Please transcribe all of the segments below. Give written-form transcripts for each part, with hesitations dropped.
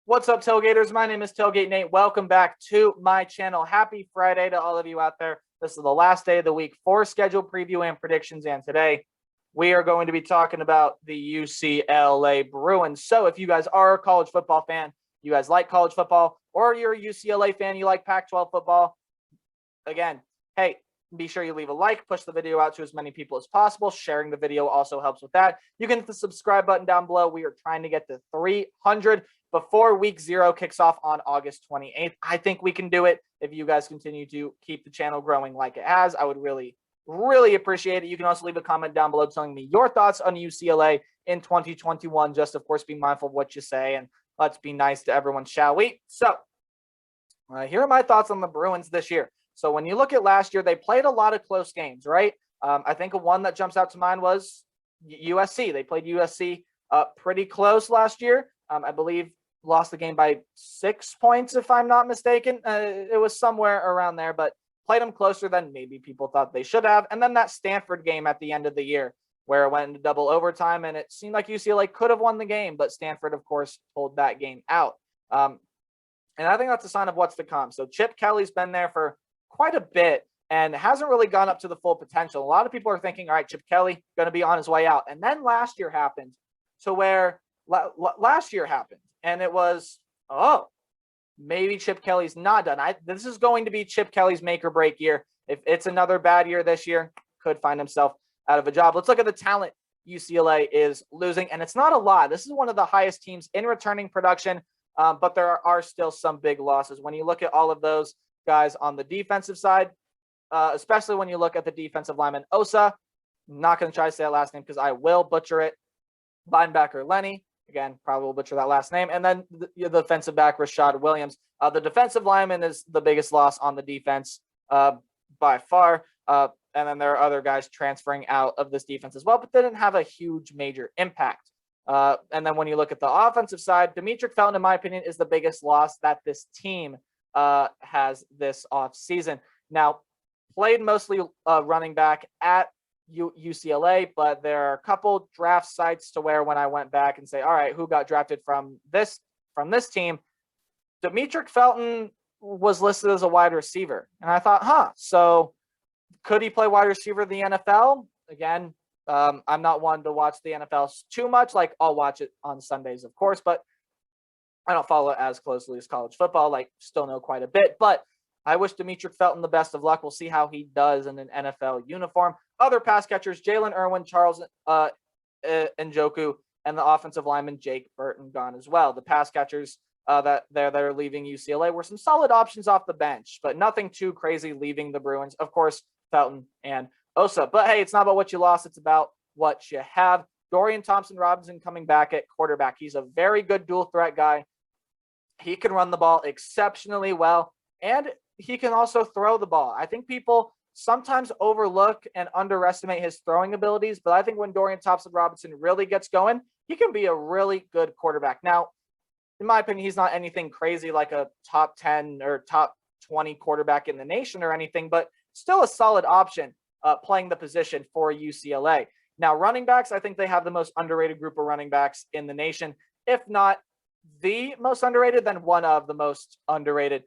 What's up, Tailgaters? My name is Tailgate Nate. Welcome back to my channel. Happy Friday to all of you out there. This is the last day of the week for schedule preview and predictions, and today we are going to be talking about the UCLA Bruins. So if you guys are a college football fan, you guys like college football, or you're a UCLA fan, you like Pac-12 football, again, hey, be sure you leave a like, push the video out to as many people as possible. Sharing the video also helps with that. You can hit the subscribe button down below. We are trying to get to 300 before week 0 kicks off on August 28th. I think we can do it if you guys continue to keep the channel growing like it has. I would really appreciate it. You can also leave a comment down below telling me your thoughts on UCLA in 2021. Just, of course, be mindful of what you say, and let's be nice to everyone, shall we? So, here are my thoughts on the Bruins this year. So when you look at last year, they played a lot of close games, right? I think one that jumps out to mind was USC. They played USC pretty close last year. I believe lost the game by 6 points, if I'm not mistaken. It was somewhere around there, but played them closer than maybe people thought they should have. And then that Stanford game at the end of the year where it went into double overtime, and it seemed like UCLA could have won the game, but Stanford, of course, pulled that game out. And I think that's a sign of what's to come. So Chip Kelly's been there for quite a bit and hasn't really gone up to the full potential. A lot of people are thinking, all right, Chip Kelly going to be on his way out. And then last year happened to where last year happened. And it was, oh, maybe Chip Kelly's not done. This is going to be Chip Kelly's make or break year. If it's another bad year this year, could find himself out of a job. Let's look at the talent UCLA is losing. And it's not a lot. This is one of the highest teams in returning production, but there are still some big losses. When you look at all of those guys on the defensive side, especially when you look at the defensive lineman Osa, I'm not going to try to say that last name because I will butcher it. Linebacker Lenny, again, probably will butcher that last name. And then the defensive back Rashad Williams. The defensive lineman is the biggest loss on the defense by far. And then there are other guys transferring out of this defense as well, but they didn't have a huge major impact. And then when you look at the offensive side, Demetric Felton, in my opinion, is the biggest loss that this team has this offseason. Now, played mostly running back at UCLA, but there are a couple draft sites to where when I went back and say, all right, who got drafted from this team, Demetric Felton was listed as a wide receiver. And I thought, so could he play wide receiver in the NFL? Again, I'm not one to watch the NFL too much. Like, I'll watch it on Sundays, of course, but I don't follow it as closely as college football, like still know quite a bit, but I wish Demetric Felton the best of luck. We'll see how he does in an NFL uniform. Other pass catchers, Jalen Irwin, Charles Njoku, and the offensive lineman, Jake Burton, gone as well. The pass catchers that are leaving UCLA were some solid options off the bench, but nothing too crazy leaving the Bruins. Of course, Felton and Osa. But hey, it's not about what you lost. It's about what you have. Dorian Thompson-Robinson coming back at quarterback. He's a very good dual threat guy. He can run the ball exceptionally well, and he can also throw the ball. I think people sometimes overlook and underestimate his throwing abilities, but I think when Dorian Thompson-Robinson really gets going, he can be a really good quarterback. Now, in my opinion, he's not anything crazy like a top 10 or top 20 quarterback in the nation or anything, but still a solid option playing the position for UCLA. Now, running backs, I think they have the most underrated group of running backs in the nation, if not the most underrated, then one of the most underrated.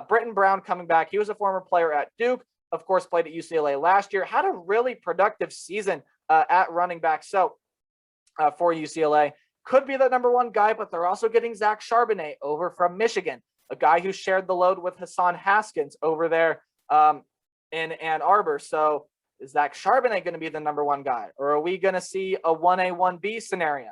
Britton Brown coming back. He was a former player at Duke, of course, played at UCLA last year, had a really productive season at running back. So for UCLA, could be the number one guy, but they're also getting Zach Charbonnet over from Michigan, a guy who shared the load with Hassan Haskins over there in Ann Arbor. So is Zach Charbonnet going to be the number one guy, or are we going to see a 1A, 1B scenario?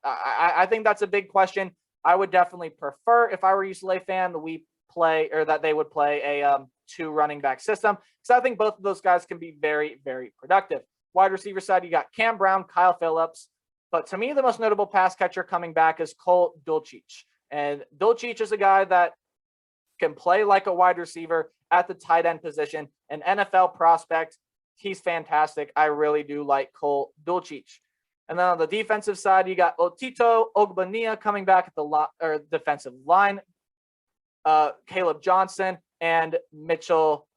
I think that's a big question. I would definitely prefer, if I were a UCLA fan, that they would play a 2 running back system, because I think both of those guys can be very, very productive. Wide receiver side, you got Cam Brown, Kyle Phillips, but to me, the most notable pass catcher coming back is Cole Dulcich. And Dulcich is a guy that can play like a wide receiver at the tight end position, an NFL prospect. He's fantastic. I really do like Cole Dulcich. And then on the defensive side, you got Otito Ogbania coming back at the defensive line, Caleb Johnson and Mitchell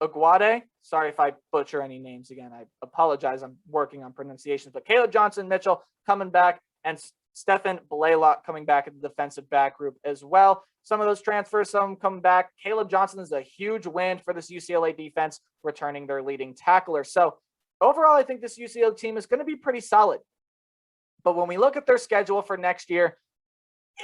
Aguade. Sorry if I butcher any names again. I apologize. I'm working on pronunciations. But Caleb Johnson, Mitchell coming back, and Stefan Blaylock coming back in the defensive back group as well. Some of those transfers, some come back. Caleb Johnson is a huge win for this UCLA defense, returning their leading tackler. So overall, I think this UCLA team is going to be pretty solid. But when we look at their schedule for next year,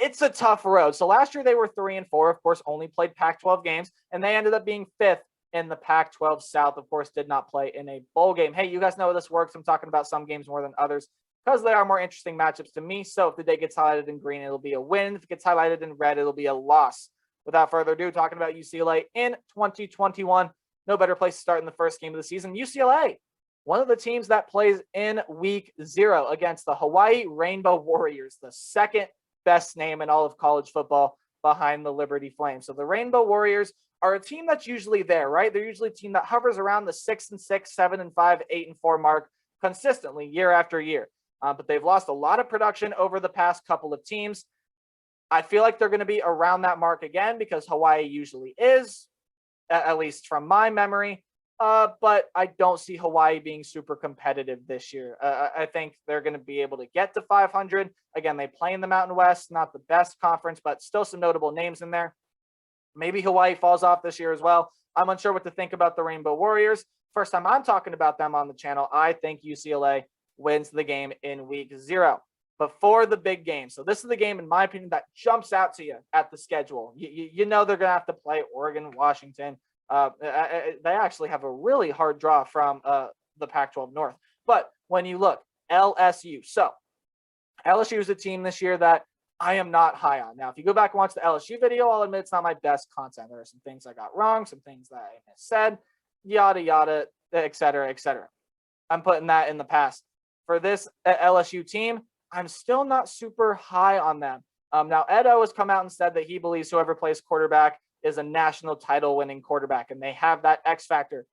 it's a tough road. So last year they were 3-4, of course, only played Pac-12 games, and they ended up being 5th in the Pac-12 South. Of course, did not play in a bowl game. Hey, you guys know how this works. I'm talking about some games more than others because they are more interesting matchups to me. So if the day gets highlighted in green, it'll be a win. If it gets highlighted in red, it'll be a loss. Without further ado, talking about UCLA in 2021, no better place to start in the first game of the season. UCLA, one of the teams that plays in week 0 against the Hawaii Rainbow Warriors, the second best name in all of college football behind the Liberty Flames. So the Rainbow Warriors are a team that's usually there, right? They're usually a team that hovers around the 6-6, 7-5, 8-4 mark consistently year after year. But they've lost a lot of production over the past couple of teams. I feel like they're going to be around that mark again because Hawaii usually is, at least from my memory. But I don't see Hawaii being super competitive this year. I think they're going to be able to get to 500. Again, they play in the Mountain West, not the best conference, but still some notable names in there. Maybe Hawaii falls off this year as well. I'm unsure what to think about the Rainbow Warriors. First time I'm talking about them on the channel, I think UCLA wins the game in week 0. But for the big game, so this is the game, in my opinion, that jumps out to you at the schedule. You know they're going to have to play Oregon, Washington. They actually have a really hard draw from the Pac-12 North. But when you look, LSU. So LSU is a team this year that I am not high on. Now, if you go back and watch the LSU video, I'll admit it's not my best content. There are some things I got wrong, some things that I said, yada, yada, et cetera, et cetera. I'm putting that in the past. For this LSU team, I'm still not super high on them. Now, Edo has come out and said that he believes whoever plays quarterback is a national title winning quarterback, and they have that X factor.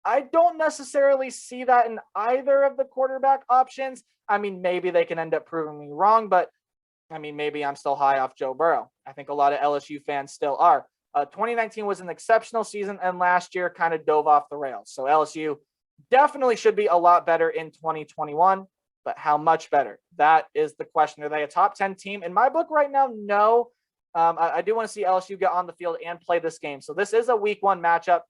I don't necessarily see that in either of the quarterback options. I mean, maybe they can end up proving me wrong, but I mean, maybe I'm still high off Joe Burrow. I think a lot of LSU fans still are. 2019 was an exceptional season, and last year kind of dove off the rails. So LSU definitely should be a lot better in 2021, but how much better? That is the question. Are they a top 10 team? In my book right now, no. I do want to see LSU get on the field and play this game. So this is a week 1 matchup,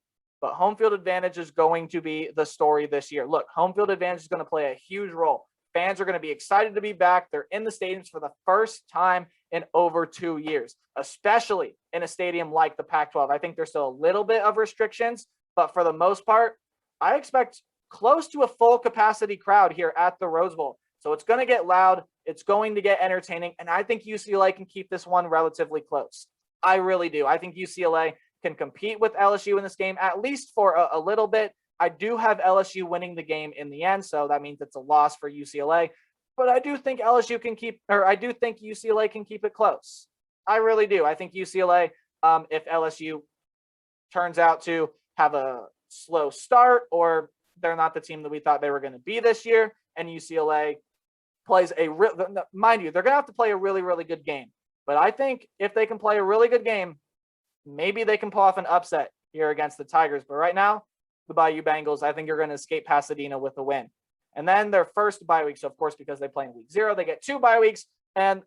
but home field advantage is going to be the story this year. Look, home field advantage is going to play a huge role. Fans are going to be excited to be back. They're in the stadiums for the first time in over 2 years, especially in a stadium like the Pac-12. I think there's still a little bit of restrictions, but for the most part, I expect close to a full capacity crowd here at the Rose Bowl. So it's going to get loud. It's going to get entertaining. And I think UCLA can keep this one relatively close. I really do. I think UCLA can compete with LSU in this game, at least for a little bit. I do have LSU winning the game in the end, so that means it's a loss for UCLA. But I do think UCLA can keep it close. I really do. I think UCLA, if LSU turns out to have a slow start, or they're not the team that we thought they were going to be this year, and UCLA plays mind you, they're going to have to play a really, really good game. But I think if they can play a really good game, maybe they can pull off an upset here against the Tigers. But right now, the Bayou Bengals, I think, are going to escape Pasadena with a win. And then their first bye week. So, of course, because they play in week 0, they get 2 bye weeks. And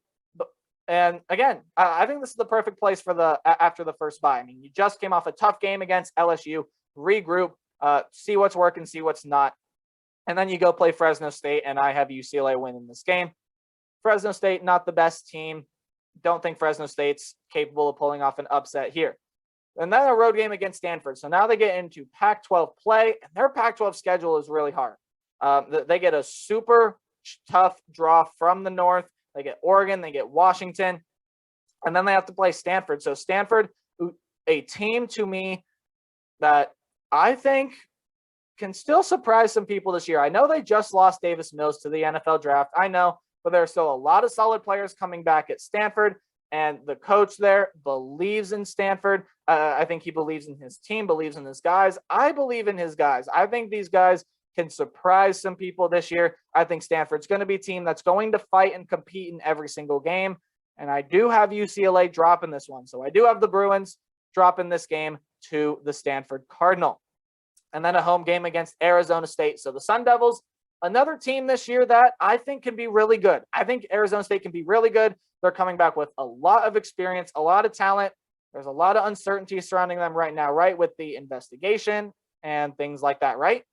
again, I think this is the perfect place for after the first bye. I mean, you just came off a tough game against LSU, regroup, see what's working, see what's not. And then you go play Fresno State, and I have UCLA winning this game. Fresno State, not the best team. Don't think Fresno State's capable of pulling off an upset here. And then a road game against Stanford. So now they get into Pac-12 play, and their Pac-12 schedule is really hard. They get a super tough draw from the north. They get Oregon, they get Washington, and then they have to play Stanford. So Stanford, a team to me that I think can still surprise some people this year. I know they just lost Davis Mills to the NFL draft. I know, but there are still a lot of solid players coming back at Stanford. And the coach there believes in Stanford. I think he believes in his team, believes in his guys. I believe in his guys. I think these guys can surprise some people this year. I think Stanford's going to be a team that's going to fight and compete in every single game. And I do have UCLA dropping this one. So I do have the Bruins dropping this game to the Stanford Cardinal. And then a home game against Arizona State. So the Sun Devils, Another team this year that I think can be really good. I think Arizona State can be really good. They're coming back with a lot of experience, a lot of talent. There's a lot of uncertainty surrounding them right now, right? With the investigation and things like that, right?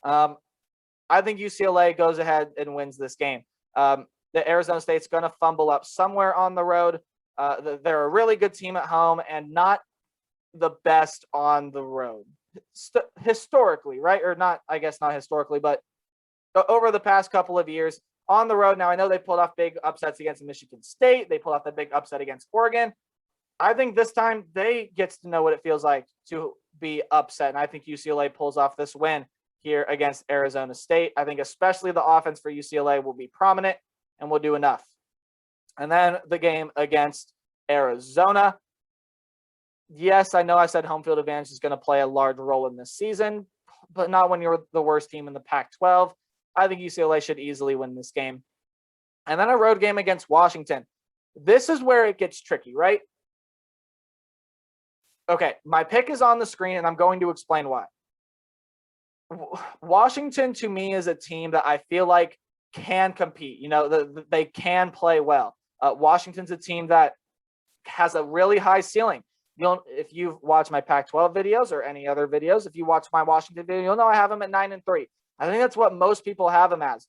I think UCLA goes ahead and wins this game. The Arizona State's going to fumble up somewhere on the road. They're a really good team at home and not the best on the road historically, right? Or not, I guess not historically, but over the past couple of years on the road. Now, I know they pulled off big upsets against Michigan State. They pulled off the big upset against Oregon. I think this time they get to know what it feels like to be upset. And I think UCLA pulls off this win here against Arizona State. I think especially the offense for UCLA will be prominent and will do enough. And then the game against Arizona. Yes, I know I said home field advantage is going to play a large role in this season, but not when you're the worst team in the Pac-12. I think UCLA should easily win this game. And then a road game against Washington. This is where it gets tricky, right? Okay, my pick is on the screen, and I'm going to explain why. Washington, to me, is a team that I feel like can compete. You know, they can play well. Washington's a team that has a really high ceiling. If you've watched my Pac-12 videos or any other videos, if you watch my Washington video, you'll know I have them at 9-3. I think that's what most people have them as.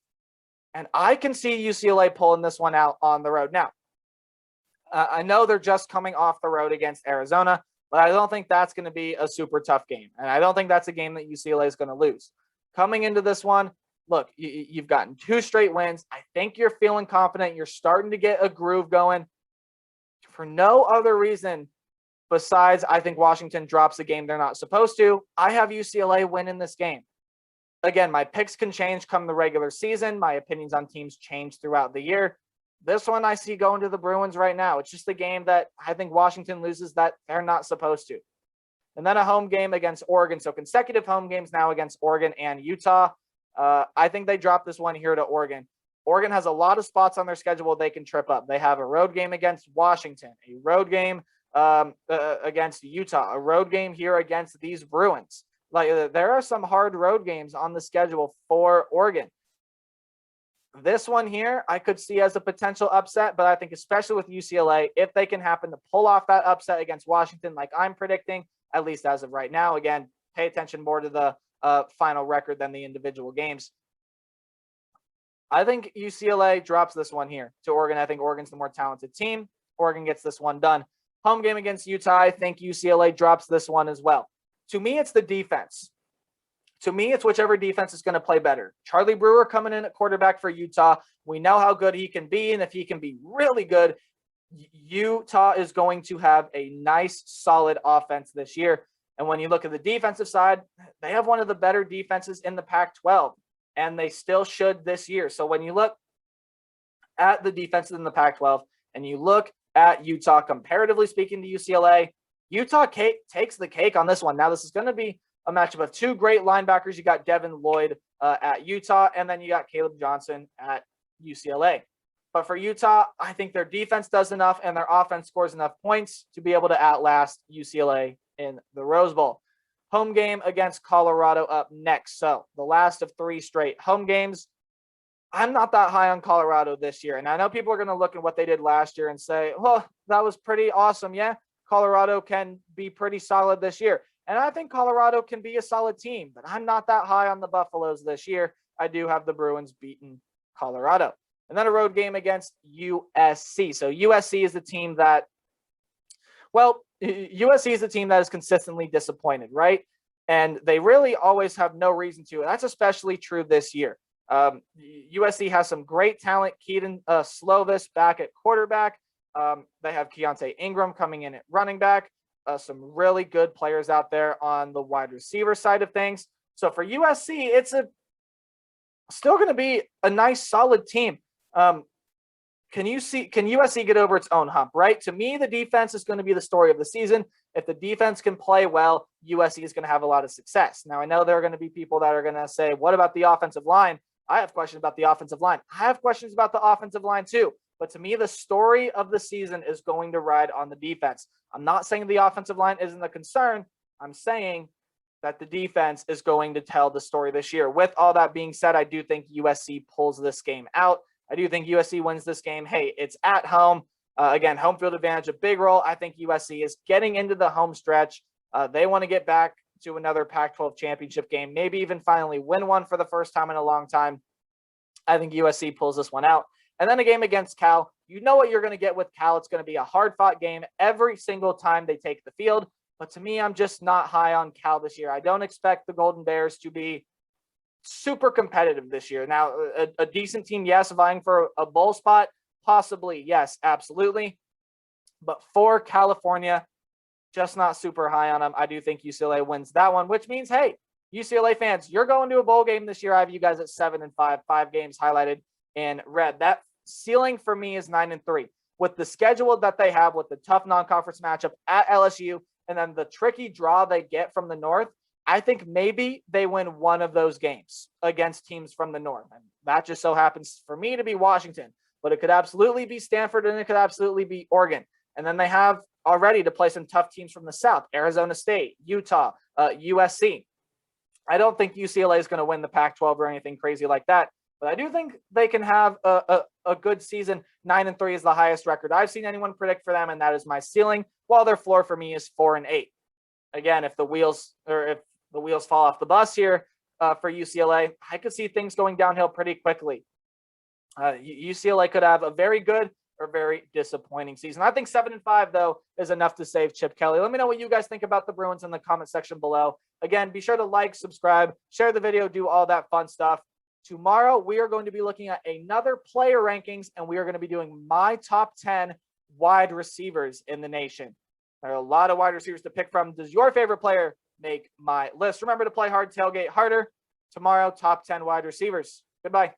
And I can see UCLA pulling this one out on the road. Now, I know they're just coming off the road against Arizona, but I don't think that's going to be a super tough game. And I don't think that's a game that UCLA is going to lose. Coming into this one, look, you've gotten 2 straight wins. I think you're feeling confident. You're starting to get a groove going. For no other reason besides I think Washington drops a game they're not supposed to, I have UCLA winning this game. Again, my picks can change come the regular season. My opinions on teams change throughout the year. This one I see going to the Bruins right now. It's just a game that I think Washington loses that they're not supposed to. And then a home game against Oregon. So consecutive home games now against Oregon and Utah. I think they drop this one here to Oregon. Oregon has a lot of spots on their schedule they can trip up. They have a road game against Washington, a road game against Utah, a road game here against these Bruins. Like, there are some hard road games on the schedule for Oregon. This one here, I could see as a potential upset, but I think especially with UCLA, if they can happen to pull off that upset against Washington, like I'm predicting, at least as of right now, again, pay attention more to the final record than the individual games. I think UCLA drops this one here to Oregon. I think Oregon's the more talented team. Oregon gets this one done. Home game against Utah, I think UCLA drops this one as well. To me, it's the defense. To me, it's whichever defense is going to play better. Charlie Brewer coming in at quarterback for Utah. We know how good he can be, and if he can be really good, Utah is going to have a nice, solid offense this year. And when you look at the defensive side, they have one of the better defenses in the Pac-12, and they still should this year. So when you look at the defenses in the Pac-12 and you look at Utah, comparatively speaking to UCLA, Utah takes the cake on this one. Now, this is going to be a matchup of 2 great linebackers. You got Devin Lloyd at Utah, and then you got Caleb Johnson at UCLA. But for Utah, I think their defense does enough and their offense scores enough points to be able to outlast UCLA in the Rose Bowl. Home game against Colorado up next. So the last of 3 straight home games. I'm not that high on Colorado this year. And I know people are going to look at what they did last year and say, well, that was pretty awesome. Yeah, Colorado can be pretty solid this year. And I think Colorado can be a solid team, but I'm not that high on the Buffaloes this year. I do have the Bruins beating Colorado. And then a road game against USC. So USC is the team that, well, USC is the team that is consistently disappointed, right? And they really always have no reason to. And that's especially true this year. USC has some great talent. Keaton Slovis back at quarterback. They have Keontae Ingram coming in at running back. Some really good players out there on the wide receiver side of things. So for USC, it's still going to be a nice, solid team. Can USC get over its own hump, right? To me, the defense is going to be the story of the season. If the defense can play well, USC is going to have a lot of success. Now, I know there are going to be people that are going to say, what about the offensive line? I have questions about the offensive line. I have questions about the offensive line too. But to me, the story of the season is going to ride on the defense. I'm not saying the offensive line isn't a concern. I'm saying that the defense is going to tell the story this year. With all that being said, I do think USC pulls this game out. I do think USC wins this game. Hey, it's at home. Again, home field advantage, a big role. I think USC is getting into the home stretch. They want to get back to another Pac-12 championship game, maybe even finally win one for the first time in a long time. I think USC pulls this one out. And then a game against Cal. You know what you're going to get with Cal. It's going to be a hard-fought game every single time they take the field. But to me, I'm just not high on Cal this year. I don't expect the Golden Bears to be super competitive this year. Now, a decent team, yes, vying for a bowl spot, possibly, yes, absolutely. But for California, just not super high on them. I do think UCLA wins that one, which means, hey, UCLA fans, you're going to a bowl game this year. I have you guys at 7-5, 5 games highlighted in red. That ceiling for me is 9-3. With the schedule that they have, with the tough non-conference matchup at LSU, and then the tricky draw they get from the North, I think maybe they win one of those games against teams from the North. And that just so happens for me to be Washington, but it could absolutely be Stanford and it could absolutely be Oregon. And then they have already to play some tough teams from the South, Arizona State, Utah, USC. I don't think UCLA is going to win the Pac-12 or anything crazy like that, but I do think they can have a good season. 9-3 is the highest record I've seen anyone predict for them, and that is my ceiling, while their floor for me is 4-8. Again, if the wheels fall off the bus here for UCLA, I could see things going downhill pretty quickly. UCLA could have a very good or very disappointing season. I think 7-5, though, is enough to save Chip Kelly. Let me know what you guys think about the Bruins in the comment section below. Again, be sure to like, subscribe, share the video, do all that fun stuff. Tomorrow, we are going to be looking at another player rankings, and we are going to be doing my top 10 wide receivers in the nation. There are a lot of wide receivers to pick from. Does your favorite player make my list? Remember to play hard, tailgate harder. Tomorrow, top 10 wide receivers. Goodbye.